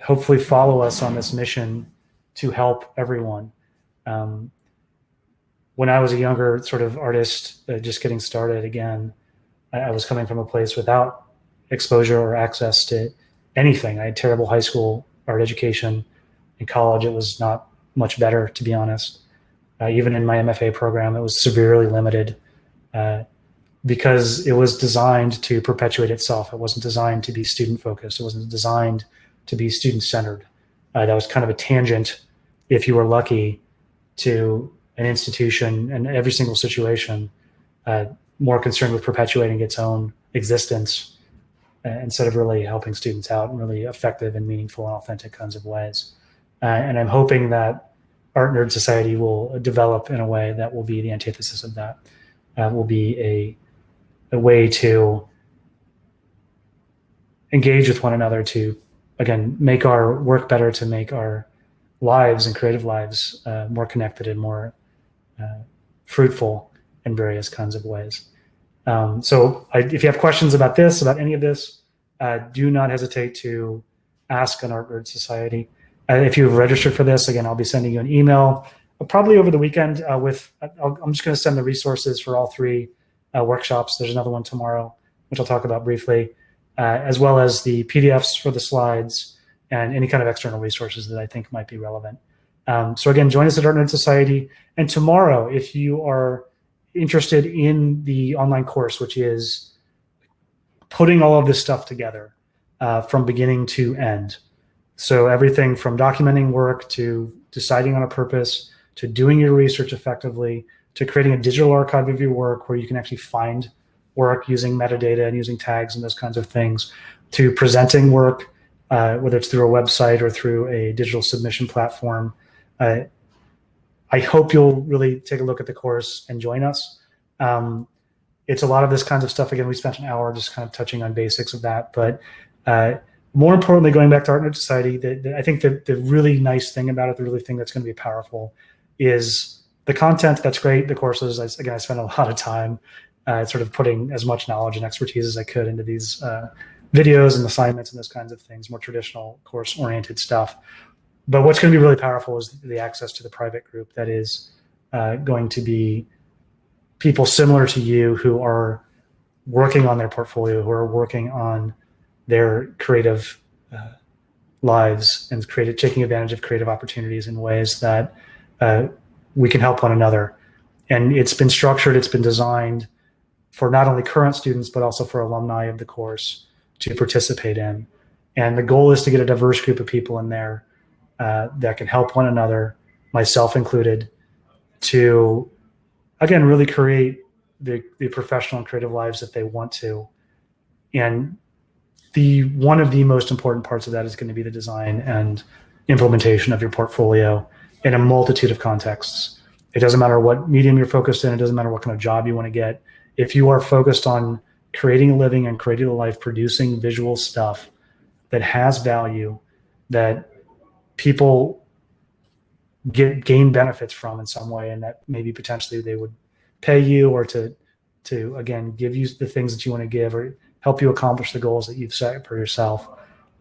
hopefully follow us on this mission to help everyone. When I was a younger sort of artist, just getting started again, I was coming from a place without exposure or access to anything. I had terrible high school art education. In college, it was not much better, to be honest. Even in my MFA program, it was severely limited because it was designed to perpetuate itself. It wasn't designed to be student-focused. It wasn't designed to be student-centered. That was kind of a tangent, if you were lucky, to an institution and every single situation, more concerned with perpetuating its own existence instead of really helping students out in really effective and meaningful and authentic kinds of ways. And I'm hoping that Artnerd Society will develop in a way that will be the antithesis of that. Will be a way to engage with one another, to, again, make our work better, to make our lives and creative lives more connected and more fruitful in various kinds of ways. So if you have questions about this, about any of this, do not hesitate to ask on Artnerd Society. If you've registered for this, again, I'll be sending you an email probably over the weekend I'm just going to send the resources for all 3 workshops. There's another one tomorrow, which I'll talk about briefly, as well as the PDFs for the slides and any kind of external resources that I think might be relevant. So again, join us at Artnerd Society. And tomorrow, if you are interested in the online course, which is putting all of this stuff together from beginning to end. So everything from documenting work to deciding on a purpose, to doing your research effectively, to creating a digital archive of your work where you can actually find work using metadata and using tags and those kinds of things, to presenting work, whether it's through a website or through a digital submission platform. I hope you'll really take a look at the course and join us. It's a lot of this kinds of stuff. Again, we spent an hour just kind of touching on basics of that. But more importantly, going back to Artnerd Society, I think the really nice thing about it, the really thing that's going to be powerful, is the content. That's great. The courses, I spent a lot of time sort of putting as much knowledge and expertise as I could into these videos and assignments and those kinds of things, more traditional course-oriented stuff. But what's going to be really powerful is the access to the private group that is going to be people similar to you who are working on their portfolio, who are working on their creative lives and taking advantage of creative opportunities in ways that we can help one another. And it's been structured, it's been designed for not only current students, but also for alumni of the course to participate in. And the goal is to get a diverse group of people in there that can help one another, myself included, to, again, really create the professional and creative lives that they want to. And one of the most important parts of that is going to be the design and implementation of your portfolio in a multitude of contexts. It doesn't matter what medium you're focused in. It doesn't matter what kind of job you want to get. If you are focused on creating a living and creating a life, producing visual stuff that has value, that people gain benefits from in some way, and that maybe potentially they would pay you, or to again give you the things that you want to give, or help you accomplish the goals that you've set for yourself,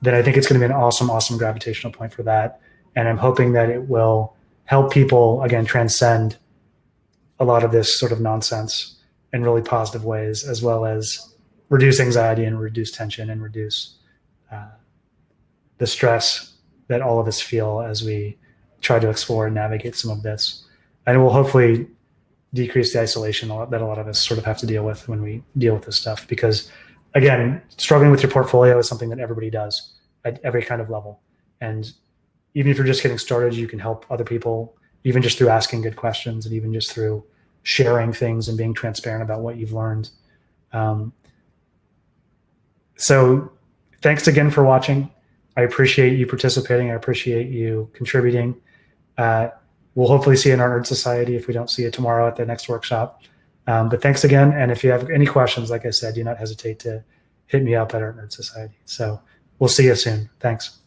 then I think it's going to be an awesome gravitational point for that. And I'm hoping that it will help people, again, transcend a lot of this sort of nonsense in really positive ways, as well as reduce anxiety and reduce tension and reduce the stress that all of us feel as we try to explore and navigate some of this. And it will hopefully decrease the isolation that a lot of us sort of have to deal with when we deal with this stuff. Because, again, struggling with your portfolio is something that everybody does at every kind of level. And even if you're just getting started, you can help other people, even just through asking good questions, and even just through sharing things and being transparent about what you've learned. So thanks again for watching. I appreciate you participating. I appreciate you contributing. We'll hopefully see you in our Artnerd Society if we don't see you tomorrow at the next workshop. But thanks again. And if you have any questions, like I said, do not hesitate to hit me up at Artnerd Society. So we'll see you soon. Thanks.